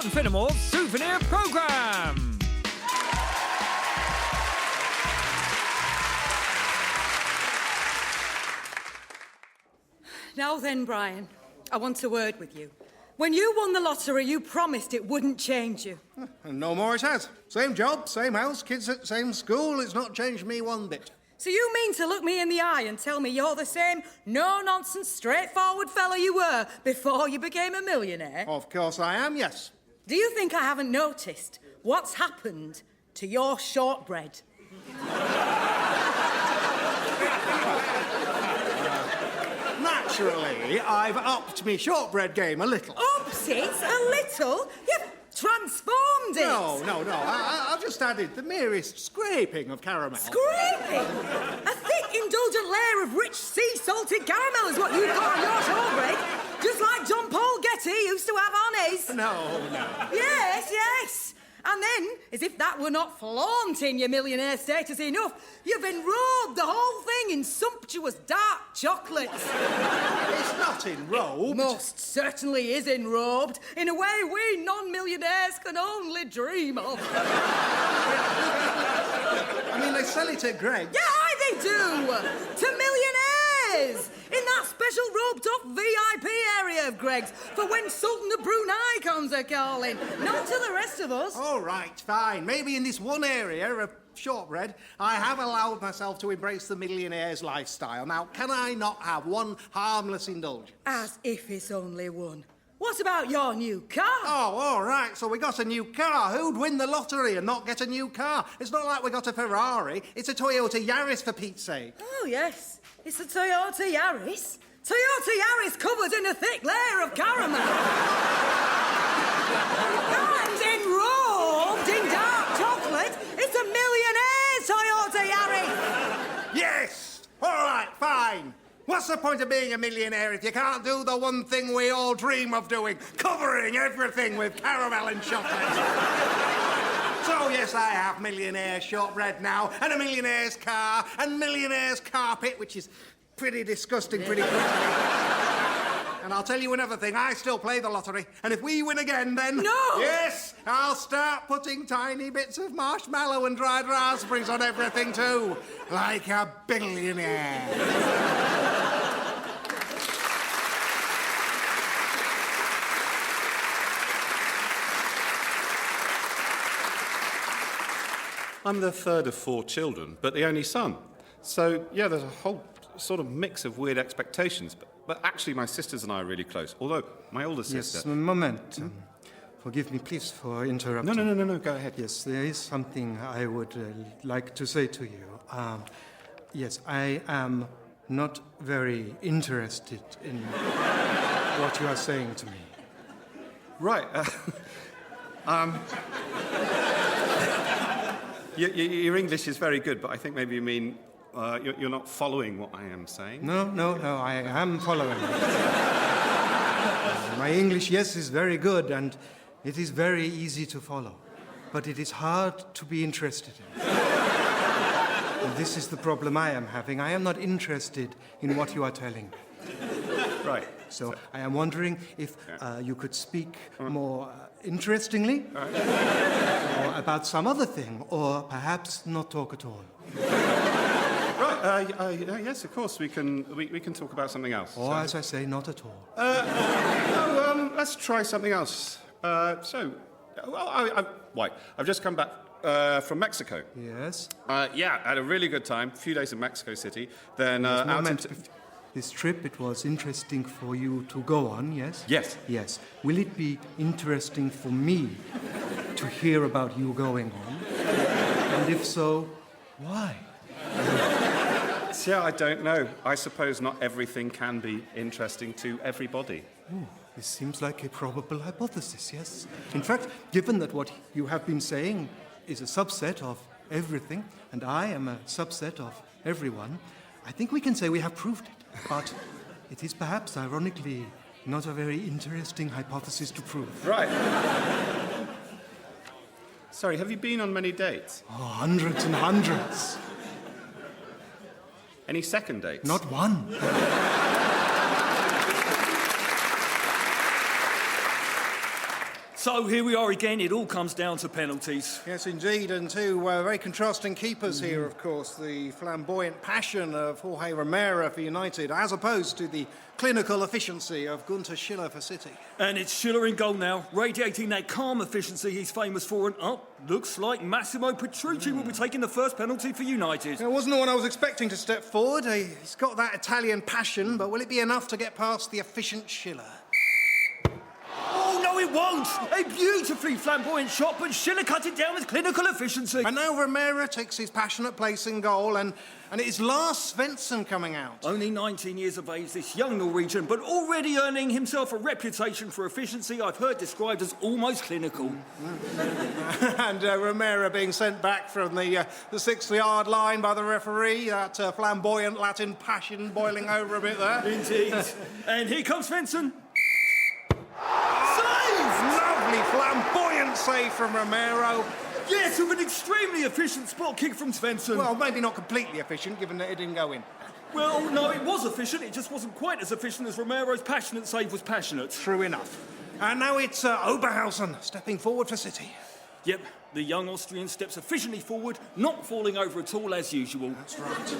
John Finnemore's Souvenir programme. Now then, Brian, I want a word with you. When you won the lottery, you promised it wouldn't change you. And no more it has. Same job, same house, kids at same school. It's not changed me one bit. So you mean to look me in the eye and tell me you're the same no-nonsense, straightforward fellow you were before you became a millionaire? Of course I am, yes. Do you think I haven't noticed what's happened to your shortbread? Naturally, I've upped me shortbread game a little. Ups it a little? You've transformed it. No. I've just added the merest scraping of caramel. Scraping? A thick, indulgent layer of rich, sea-salted caramel is what you call your shortbread. Just like John Paul Getty used to have on his. No. Yes. And then, as if that were not flaunting your millionaire status enough, you've enrobed the whole thing in sumptuous dark chocolates. It's not enrobed. Most certainly is enrobed, in a way we non-millionaires can only dream of. I mean, they sell it at Greg's. Yeah, aye, they do! To millionaires! In that special roped-off VIP area of Greg's for when Sultan of Brunei comes a-calling. Not to the rest of us. All right, fine. Maybe in this one area of shortbread, I have allowed myself to embrace the millionaire's lifestyle. Now, can I not have one harmless indulgence? As if it's only one. What about your new car? Oh, all right, so we got a new car. Who'd win the lottery and not get a new car? It's not like we got a Ferrari. It's a Toyota Yaris, for Pete's sake. Oh, yes. It's a Toyota Yaris. Toyota Yaris covered in a thick layer of caramel. And enrobed in dark chocolate. It's a millionaire's Toyota Yaris. Yes! All right, fine. What's the point of being a millionaire if you can't do the one thing we all dream of doing, covering everything with caramel and chocolate? So, yes, I have millionaire shortbread now, and a millionaire's car, and millionaire's carpet, which is pretty disgusting pretty quickly. And I'll tell you another thing, I still play the lottery, and if we win again, then... No! Yes, I'll start putting tiny bits of marshmallow and dried raspberries on everything, too. Like a billionaire. I'm the third of 4 children, but the only son. So, yeah, there's a whole sort of mix of weird expectations. But actually, my sisters and I are really close. Although, my older sister... Yes, a moment. Forgive me, please, for interrupting. No, go ahead. Yes, there is something I would like to say to you. Yes, I am not very interested in what you are saying to me. Right. Your English is very good, but I think maybe you mean you're not following what I am saying. No, I am following. My English, yes, is very good, and it is very easy to follow. But it is hard to be interested in. And this is the problem I am having. I am not interested in what you are telling me. Right. So I am wondering if you could speak more interestingly, or about some other thing, or perhaps not talk at all. Right. Yes, of course. We can talk about something else. Or, as I say, not at all. Let's try something else. I've just come back from Mexico. Yes. I had a really good time. A few days in Mexico City. Then This trip, it was interesting for you to go on, yes? Yes. Yes. Will it be interesting for me to hear about you going on? And if so, why? Yeah, I don't know. I suppose not everything can be interesting to everybody. This seems like a probable hypothesis, yes? In fact, given that what you have been saying is a subset of everything, and I am a subset of everyone, I think we can say we have proved it. But it is perhaps, ironically, not a very interesting hypothesis to prove. Right. Sorry, have you been on many dates? Oh, hundreds and hundreds. Any second dates? Not one. So here we are again. It all comes down to penalties. Yes, indeed, and two very contrasting keepers here, of course. The flamboyant passion of Jorge Romero for United, as opposed to the clinical efficiency of Gunter Schiller for City. And it's Schiller in goal now, radiating that calm efficiency he's famous for. And looks like Massimo Petrucci will be taking the first penalty for United. It wasn't the one I was expecting to step forward. He's got that Italian passion, but will it be enough to get past the efficient Schiller? Oh, no, it won't. A beautifully flamboyant shot, but Schiller cut it down with clinical efficiency. And now Romero takes his passionate place in goal, and it is Lars Svensson coming out. Only 19 years of age, this young Norwegian, but already earning himself a reputation for efficiency I've heard described as almost clinical. And Romero being sent back from the 6-yard line by the referee, that flamboyant Latin passion boiling over a bit there. Indeed. And here comes Svensson. Lovely flamboyant save from Romero. Yes, with an extremely efficient spot kick from Svensson. Well, maybe not completely efficient, given that it didn't go in. Well, no, it was efficient. It just wasn't quite as efficient as Romero's passionate save was passionate. True enough. And now it's Oberhausen stepping forward for City. Yep, the young Austrian steps efficiently forward, not falling over at all as usual. That's right.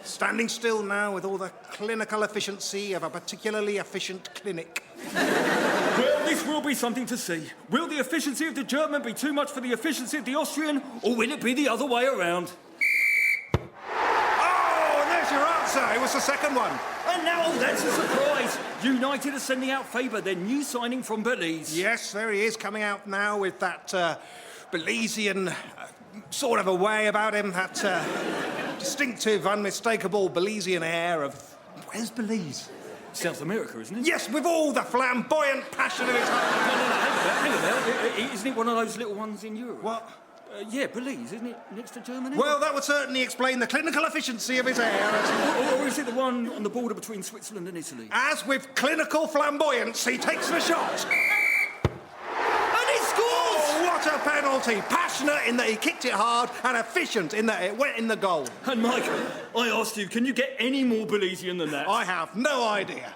Standing still now with all the clinical efficiency of a particularly efficient clinic. Well, this will be something to see. Will the efficiency of the German be too much for the efficiency of the Austrian, or will it be the other way around? Oh, there's your answer. It was the second one. And now, that's a surprise. United are sending out Faber, their new signing from Belize. Yes, there he is, coming out now with that Belizean sort of a way about him, that distinctive, unmistakable Belizean air of... Where's Belize? South America, isn't it? Yes, with all the flamboyant passion of its heart. Hang on there. Isn't it one of those little ones in Europe? What? Yeah, Belize, isn't it? Next to Germany? Well, that would certainly explain the clinical efficiency of his air. Or is it the one on the border between Switzerland and Italy? As with clinical flamboyance, he takes the shot. And he scores! Oh, what a penalty! Passionate in that he kicked it hard, and efficient in that it went in the goal. And Mike, I asked you, can you get any more Belizean than that? I have no idea.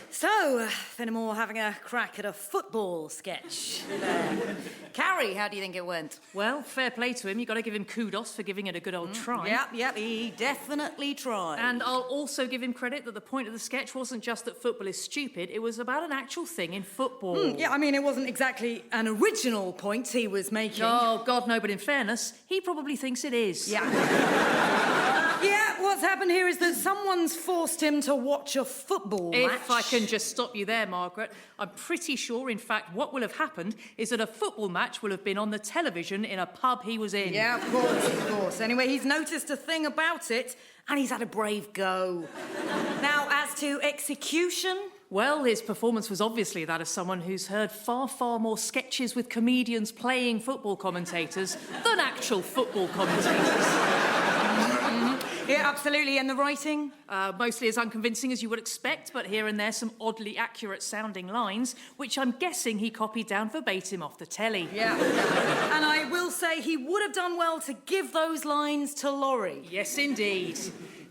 So, Finnemore having a crack at a football sketch there. Carrie, how do you think it went? Well, fair play to him. You've got to give him kudos for giving it a good old try. Yep, he definitely tried. And I'll also give him credit that the point of the sketch wasn't just that football is stupid, it was about an actual thing in football. Yeah, I mean, it wasn't exactly an original point he was making. Oh, God, no, but in fairness, he probably thinks it is. Yeah, what's happened here is that someone's forced him to watch a football match. If I can just stop you there, Margaret, I'm pretty sure, in fact, what will have happened is that a football match will have been on the television in a pub he was in. Yeah, of course. Anyway, he's noticed a thing about it, and he's had a brave go. Now, as to execution... Well, his performance was obviously that of someone who's heard far, far more sketches with comedians playing football commentators than actual football commentators. Yeah, absolutely. And the writing? Mostly as unconvincing as you would expect, but here and there some oddly accurate-sounding lines, which I'm guessing he copied down verbatim off the telly. Yeah. And I will say he would have done well to give those lines to Lawry. Yes, indeed.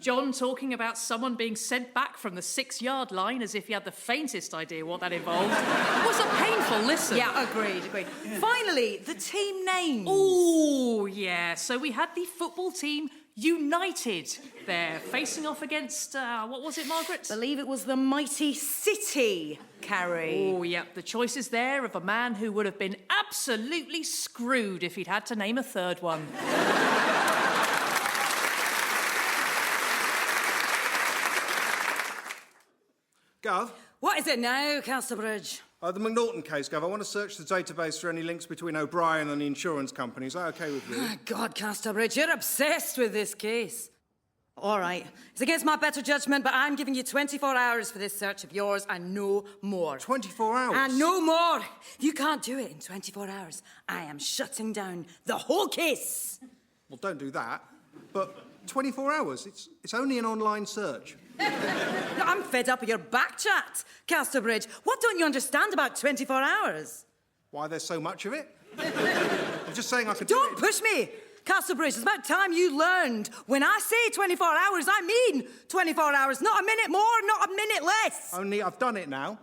John talking about someone being sent back from the 6-yard line as if he had the faintest idea what that involved was a painful listen. Yeah, agreed. Yeah. Finally, the team names. Ooh, yeah. So we had the football team United there, facing off against, what was it, Margaret? I believe it was the mighty City, Carrie. Oh, yeah. The choice is there of a man who would have been absolutely screwed if he'd had to name a third one. Gov? What is it now, Casterbridge? The McNaughton case, Gov. I want to search the database for any links between O'Brien and the insurance company. Is that OK with you? Oh, God, Casterbridge, you're obsessed with this case. All right. It's against my better judgment, but I'm giving you 24 hours for this search of yours and no more. 24 hours? And no more. If you can't do it in 24 hours, I am shutting down the whole case. Well, don't do that. But 24 hours? It's only an online search. I'm fed up with your backchat, Casterbridge. What don't you understand about 24 hours? Why there's so much of it? I'm just saying I could Don't push me! Castlebridge, it's about time you learned. When I say 24 hours, I mean 24 hours. Not a minute more, not a minute less. Only I've done it now.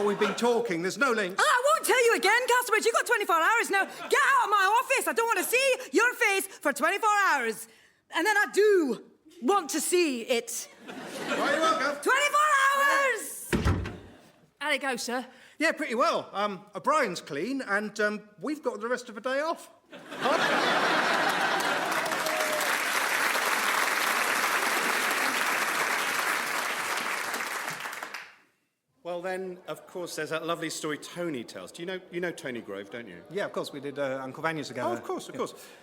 We've been talking. There's no link. I won't tell you again, Castlebridge. You've got 24 hours now. Get out of my office. I don't want to see your face for 24 hours. And then I do want to see it. Right, you're welcome. 24 hours! How'd it go, sir? Yeah, pretty well. O'Brien's clean, and we've got the rest of the day off. Well, then, of course, there's that lovely story Tony tells. Do you know Tony Grove, don't you? Yeah, of course, we did Uncle Vanya together. Oh, of course.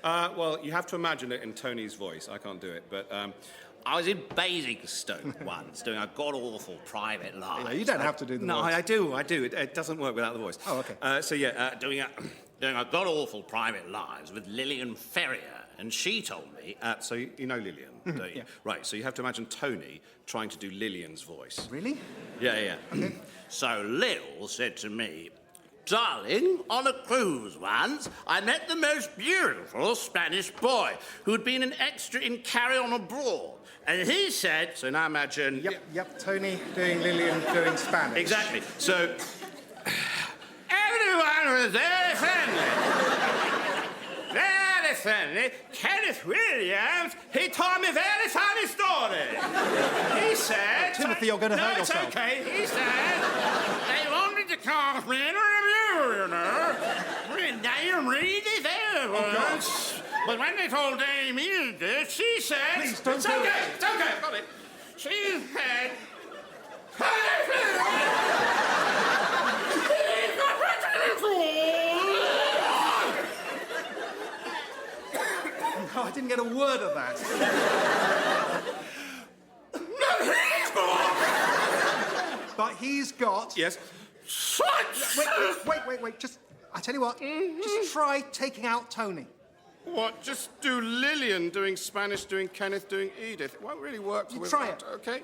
Well, you have to imagine it in Tony's voice. I can't do it, but I was in Basingstoke once doing a god-awful private live. Yeah, you don't have to do the no, voice. I do. It doesn't work without the voice. Oh, okay. Doing a god-awful private lives with Lillian Ferrier, and she told me... So you know Lillian, don't you? Yeah. Right, so you have to imagine Tony trying to do Lillian's voice. Really? Yeah. Okay. So Lil said to me, "Darling, on a cruise once, I met the most beautiful Spanish boy who'd been an extra in Carrie on Abroad. And he said..." So now imagine... Yep, Tony doing Lillian doing Spanish. Exactly. So... everyone was very friendly. Very friendly. Kenneth Williams, he told me a very funny story. He said... Timothy, you're going to hurt yourself. No, it's okay. He said they wanted to cast me in a review, you know. They really there once. But when they told Dame Edith, she said... Please, don't it's do okay, it. it's okay, I've got it. She said... Oh, I didn't get a word of that. But he's got... Yes? Wait. Just... I tell you what. Just try taking out Tony. What? Just do Lillian doing Spanish, doing Kenneth, doing Edith. It won't really work. You try it. Okay?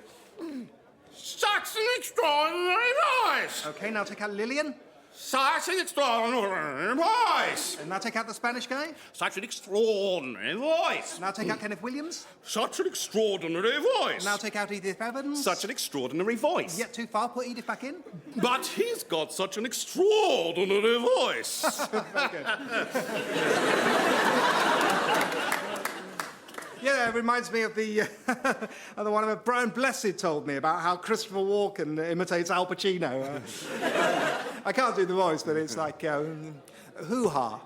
Such an extraordinary voice! Okay, now take out Lillian. Such an extraordinary voice! And now take out the Spanish guy. Such an extraordinary voice! Now take out Kenneth Williams. Such an extraordinary voice! Now take out Edith Evans. Such an extraordinary voice. Yet too far, put Edith back in. But he's got such an extraordinary voice! Very good. Yeah, it reminds me of the one of Brian Blessed told me about how Christopher Walken imitates Al Pacino. I can't do the voice, but it's like hoo-ha.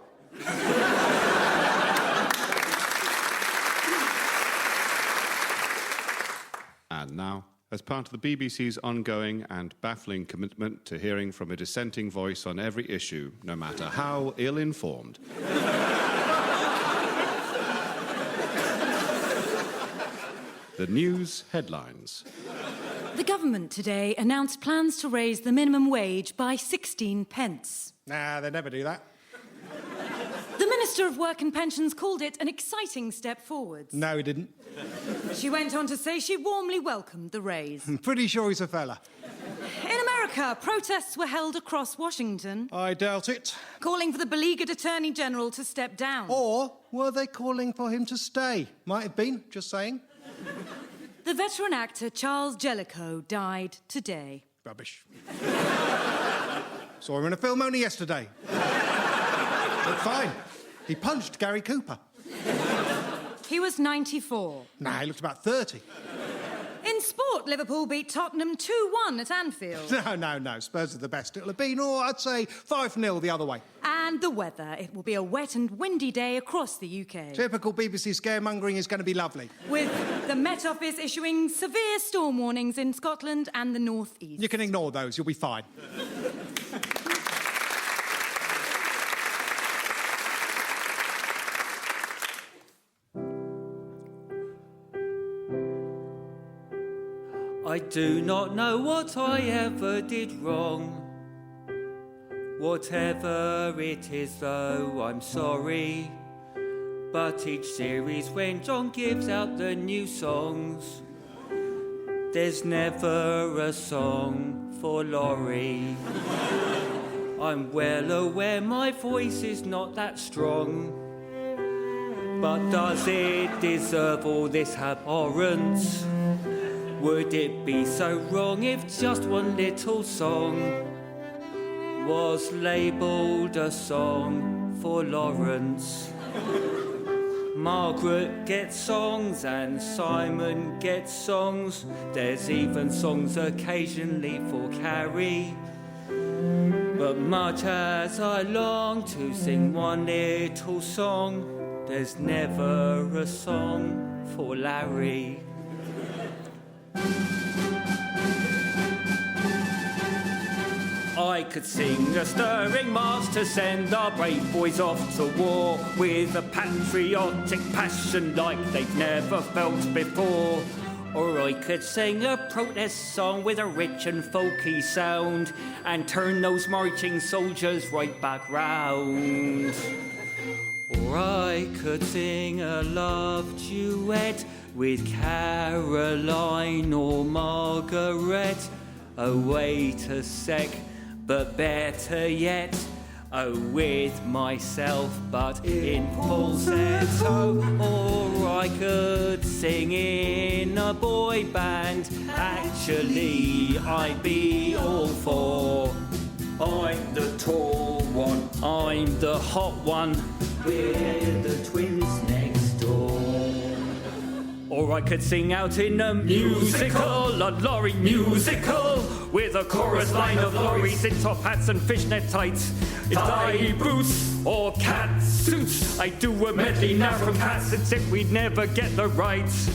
And now, as part of the BBC's ongoing and baffling commitment to hearing from a dissenting voice on every issue, no matter how ill-informed... The news headlines. The government today announced plans to raise the minimum wage by 16 pence. Nah, they never do that. The Minister of Work and Pensions called it an exciting step forwards. No, he didn't. She went on to say she warmly welcomed the raise. I'm pretty sure he's a fella. In America, protests were held across Washington, I doubt it. calling for the beleaguered Attorney General to step down. Or were they calling for him to stay? Might have been, just saying. The veteran actor Charles Jellicoe died today. Rubbish. Saw him in a film only yesterday. Looked fine. He punched Gary Cooper. He was 94. Nah, he looked about 30. In sport, Liverpool beat Tottenham 2-1 at Anfield. No. Spurs are the best it'll have been, or I'd say 5-0 the other way. And the weather. It will be a wet and windy day across the UK. Typical BBC scaremongering is going to be lovely. With the Met Office issuing severe storm warnings in Scotland and the North East. You can ignore those, you'll be fine. I do not know what I ever did wrong. Whatever it is, though, I'm sorry. But each series when John gives out the new songs, there's never a song for Lawry. I'm well aware my voice is not that strong. But does it deserve all this abhorrence? Would it be so wrong if just one little song was labelled a song for Lawrence? Margaret gets songs and Simon gets songs. There's even songs occasionally for Carrie. But much as I long to sing one little song, there's never a song for Larry. I could sing a stirring march to send our brave boys off to war with a patriotic passion like they've never felt before. Or I could sing a protest song with a rich and folky sound and turn those marching soldiers right back round. Or I could sing a love duet with Caroline or Margaret. Oh, wait a sec, but better yet, oh, with myself, but in falsetto. Or I could sing in a boy band. Actually, I'd be all for. I'm the tall one, I'm the hot one, we're the twins next door. Or I could sing out in a musical, a Lawry musical, with a chorus line of Lawrys in top hats and fishnet tights, thigh boots or cat suits. I do a medley now from Cats and Tip, we'd never get the rights.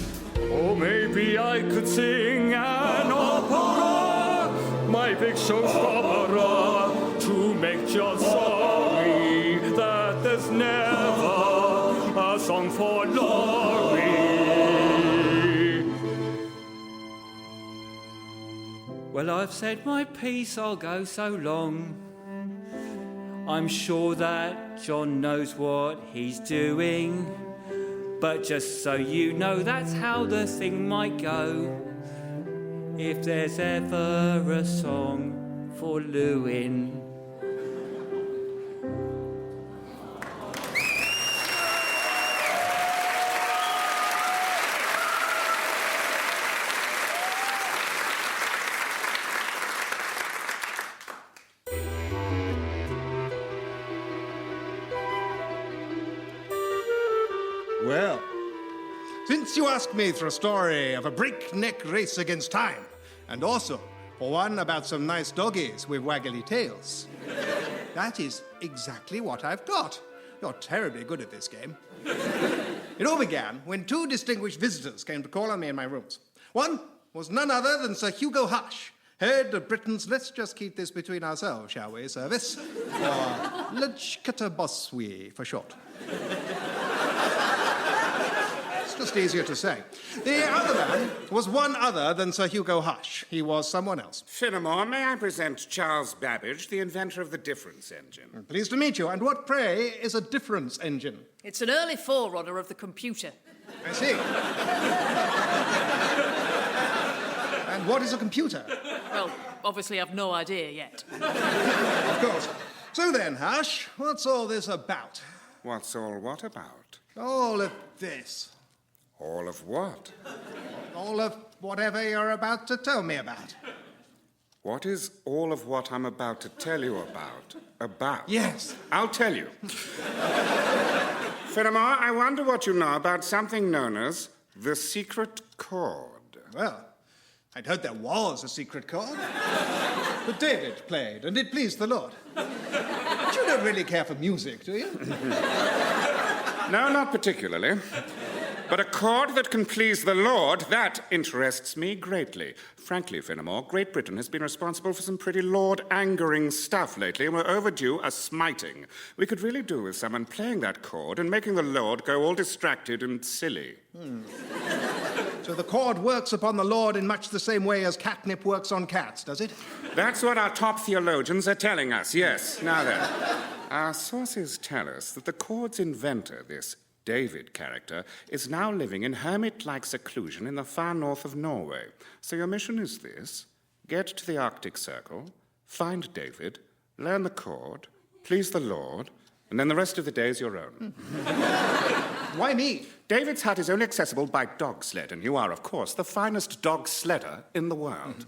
Or maybe I could sing an opera, my big showstopper, to make you sorry that there's never a song for Lawry. Well, I've said my piece, I'll go so long. I'm sure that John knows what he's doing. But just so you know, that's how the thing might go. If there's ever a song for Lewin. Well, since you asked me for a story of a breakneck race against time, and also for one about some nice doggies with waggly tails, that is exactly what I've got. You're terribly good at this game. It all began when two distinguished visitors came to call on me in my rooms. One was none other than Sir Hugo Hush, head of Britain's Let's Just Keep This Between Ourselves, shall we, service, or Lechkataboswi for short. It's just easier to say. The other man was one other than Sir Hugo Hush. He was someone else. Finnemore, may I present Charles Babbage, the inventor of the difference engine? Pleased to meet you. And what, pray, is a difference engine? It's an early forerunner of the computer. I see. And what is a computer? Well, obviously I've no idea yet. Of course. So then, Hush, what's all this about? What's all what about? All of this. All of what? All of whatever you're about to tell me about. What is all of what I'm about to tell you about? About? Yes. I'll tell you. Finnemore, I wonder what you know about something known as the secret chord. Well, I'd heard there was a secret chord. But David played, and it pleased the Lord. But you don't really care for music, do you? No, not particularly. But a chord that can please the Lord, that interests me greatly. Frankly, Finnemore, Great Britain has been responsible for some pretty Lord-angering stuff lately, and we're overdue a smiting. We could really do with someone playing that chord and making the Lord go all distracted and silly. So the chord works upon the Lord in much the same way as catnip works on cats, does it? That's what our top theologians are telling us, yes. Now then, our sources tell us that the chord's inventor, this David character, is now living in hermit-like seclusion in the far north of Norway. So your mission is this: get to the Arctic Circle, find David, learn the chord, please the Lord, and then the rest of the day is your own. Why me? David's Hut is only accessible by dog sled, and you are, of course, the finest dog sledder in the world.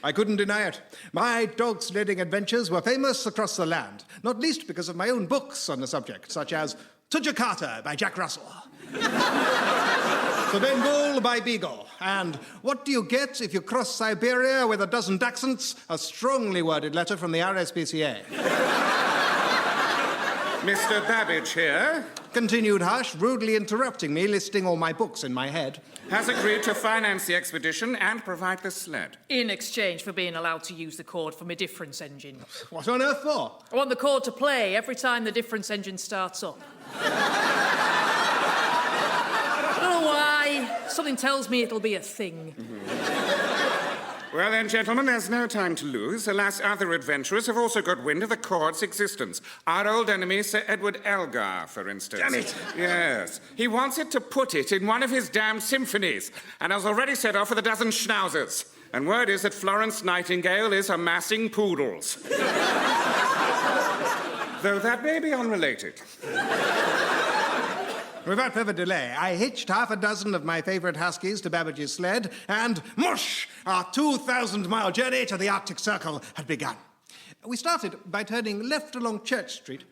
I couldn't deny it. My dog sledding adventures were famous across the land, not least because of my own books on the subject, such as To Jakarta by Jack Russell, To Bengal by Beagle, and What Do You Get If You Cross Siberia with a Dozen Dachshunds? A strongly worded letter from the RSPCA. Mr. Babbage here Continued Hush, rudely interrupting me, listing all my books in my head. has agreed to finance the expedition and provide the sled. In exchange for being allowed to use the chord from a difference engine. What on earth for? I want the chord to play every time the difference engine starts up. I don't know why. Something tells me it'll be a thing. Well then, gentlemen, there's no time to lose. Alas, other adventurers have also got wind of the chord's existence. Our old enemy, Sir Edward Elgar, for instance. Damn it! Yes. He wants it to put it in one of his damned symphonies, and has already set off with a dozen schnauzers. And word is that Florence Nightingale is amassing poodles. Though that may be unrelated. Without further delay, I hitched half a dozen of my favourite huskies to Babbage's sled, and mush! Our 2,000-mile journey to the Arctic Circle had begun. We started by turning left along Church Street,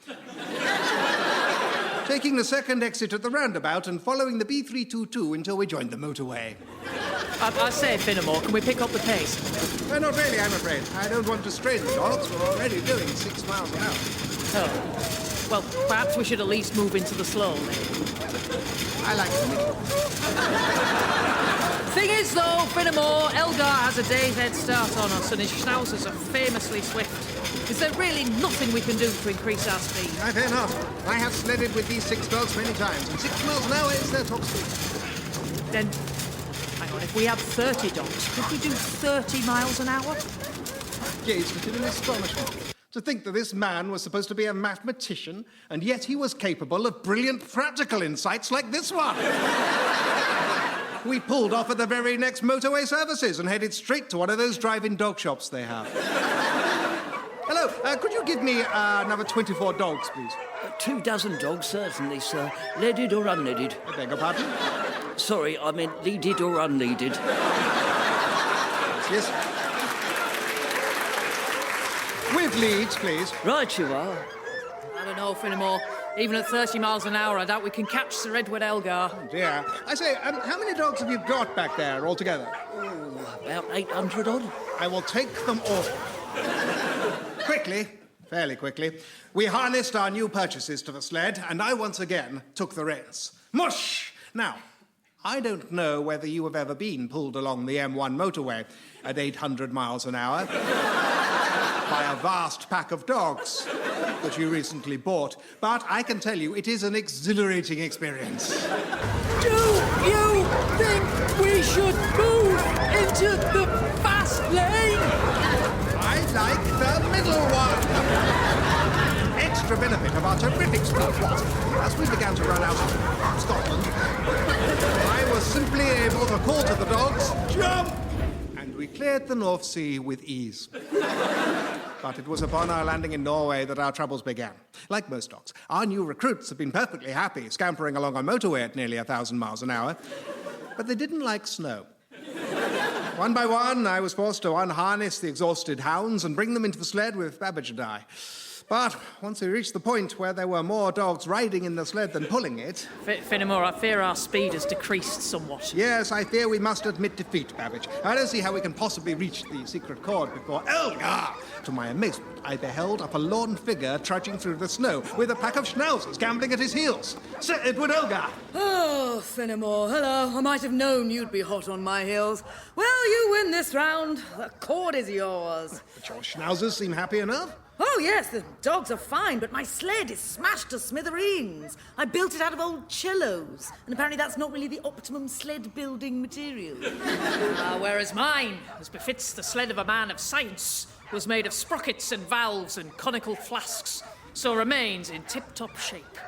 taking the second exit at the roundabout and following the B322 until we joined the motorway. I say, Finnemore, can we pick up the pace? Well, not really, I'm afraid. I don't want to strain the dogs. We're already doing 6 miles an hour. Oh. Well, perhaps we should at least move into the slow lane. I like the middle. Thing is, though, Finnemore, Elgar has a day's head start on us, and his schnauzers are famously swift. Is there really nothing we can do to increase our speed? I fear not. I have sledded with these 6 dogs many times, and 6 miles an hour is their top speed. Then, hang on, if we had 30 dogs, could we do 30 miles an hour? Gazed at him in astonishment. To think that this man was supposed to be a mathematician, and yet he was capable of brilliant practical insights like this one. We pulled off at the very next motorway services and headed straight to one of those drive-in dog shops they have. Hello, could you give me another 24 dogs, please? 24 dogs, certainly, sir. Leaded or unleaded? I beg your pardon? Sorry, I meant leaded or unleaded. Yes. With leads, please. Right you are. I don't know, Finnemore. Even at 30 miles an hour, I doubt we can catch Sir Edward Elgar. Oh, dear. I say, how many dogs have you got back there altogether? Oh, about 800 odd. I will take them all. Quickly, fairly quickly, we harnessed our new purchases to the sled, and I once again took the reins. Mush! Now, I don't know whether you have ever been pulled along the M1 motorway at 800 miles an hour by a vast pack of dogs that you recently bought, but I can tell you it is an exhilarating experience. Do you think we should move into the fast lane? I like the middle one. Extra benefit of our terrific speed was, as we began to run out of Scotland, I was simply able to call to the dogs, jump! And we cleared the North Sea with ease. But it was upon our landing in Norway that our troubles began. Like most dogs, our new recruits have been perfectly happy scampering along a motorway at nearly 1,000 miles an hour, but they didn't like snow. One by one, I was forced to unharness the exhausted hounds and bring them into the sled with Babbage and I. But once we reached the point where there were more dogs riding in the sled than pulling it... Finnemore, I fear our speed has decreased somewhat. Yes, I fear we must admit defeat, Babbage. I don't see how we can possibly reach the secret chord before Elgar. To my amazement, I beheld a forlorn figure trudging through the snow with a pack of schnauzers gambling at his heels. Sir Edward Elgar. Oh, Finnemore, hello. I might have known you'd be hot on my heels. Well, you win this round. The chord is yours. But your schnauzers seem happy enough. Oh, yes, the dogs are fine, but my sled is smashed to smithereens. I built it out of old cellos, and apparently that's not really the optimum sled-building material. Whereas mine, as befits the sled of a man of science, was made of sprockets and valves and conical flasks, so remains in tip-top shape.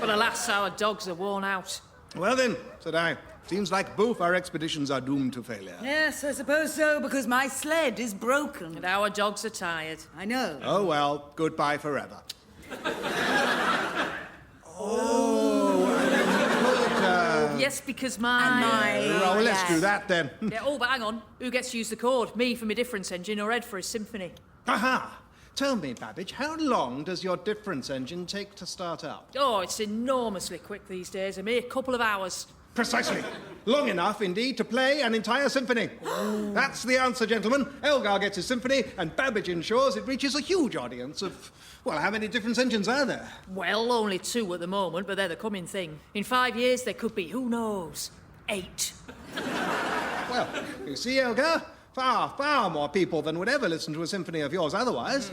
But alas, our dogs are worn out. Well then, said I, Seems like both our expeditions are doomed to failure. Yes, I suppose so, because my sled is broken. And our dogs are tired. I know. Oh, well, goodbye forever. Yes, because my... Well, let's do that then. Yeah, oh, but hang on. Who gets to use the chord? Me for my difference engine or Ed for his symphony? Aha! Tell me, Babbage, how long does your difference engine take to start up? Oh, it's enormously quick these days. A mere couple of hours. Precisely. Long enough, indeed, to play an entire symphony. That's the answer, gentlemen. Elgar gets his symphony, and Babbage ensures it reaches a huge audience of... Well, how many difference engines are there? Well, only 2 at the moment, but they're the coming thing. In 5 years, there could be, who knows, 8. Well, you see, Elgar, far more people than would ever listen to a symphony of yours otherwise.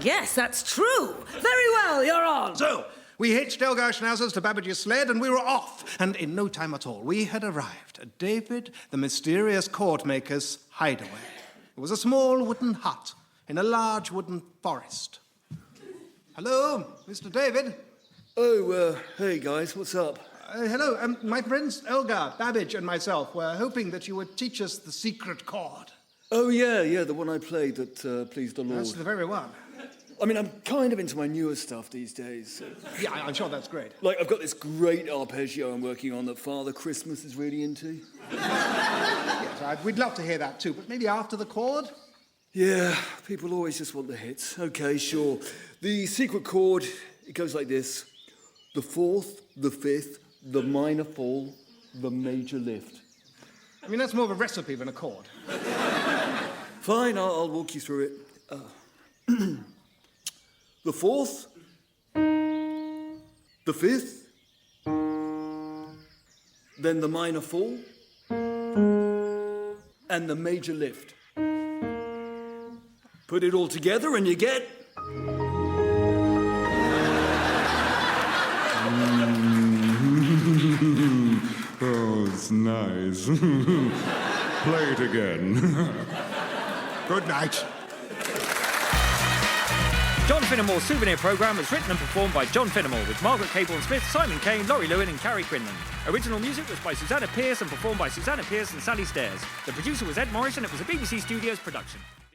Yes, that's true. Very well, you're on. So, we hitched Elgar Schnauzers to Babbage's sled and we were off. And in no time at all, we had arrived at David, the mysterious chordmaker's hideaway. It was a small wooden hut in a large wooden forest. Hello, Mr. David. Oh, hey guys, what's up? Hello, my friends Elgar, Babbage, and myself were hoping that you would teach us the secret chord. Oh, yeah, the one I played that pleased the Lord. That's the very one. I mean, I'm kind of into my newer stuff these days. Yeah, I'm sure that's great. Like, I've got this great arpeggio I'm working on that Father Christmas is really into. Yes, we'd love to hear that too, but maybe after the chord? Yeah, people always just want the hits. Okay, sure. The secret chord, it goes like this. The 4th, the 5th, the minor fall, the major lift. I mean, that's more of a recipe than a chord. Fine, I'll walk you through it. The 4th, the 5th, then the minor fall, and the major lift. Put it all together and you get... Oh, it's nice. Play it again. Good night. John Finnemore's Souvenir programme was written and performed by John Finnemore with Margaret Cabourn-Smith, Simon Kane, Lawry, Lewin and Carrie, Quinlan. Original music was by Susanna Pearce and performed by Susanna Pearce and Sally Stairs. The producer was Ed Morris and it was a BBC Studios production.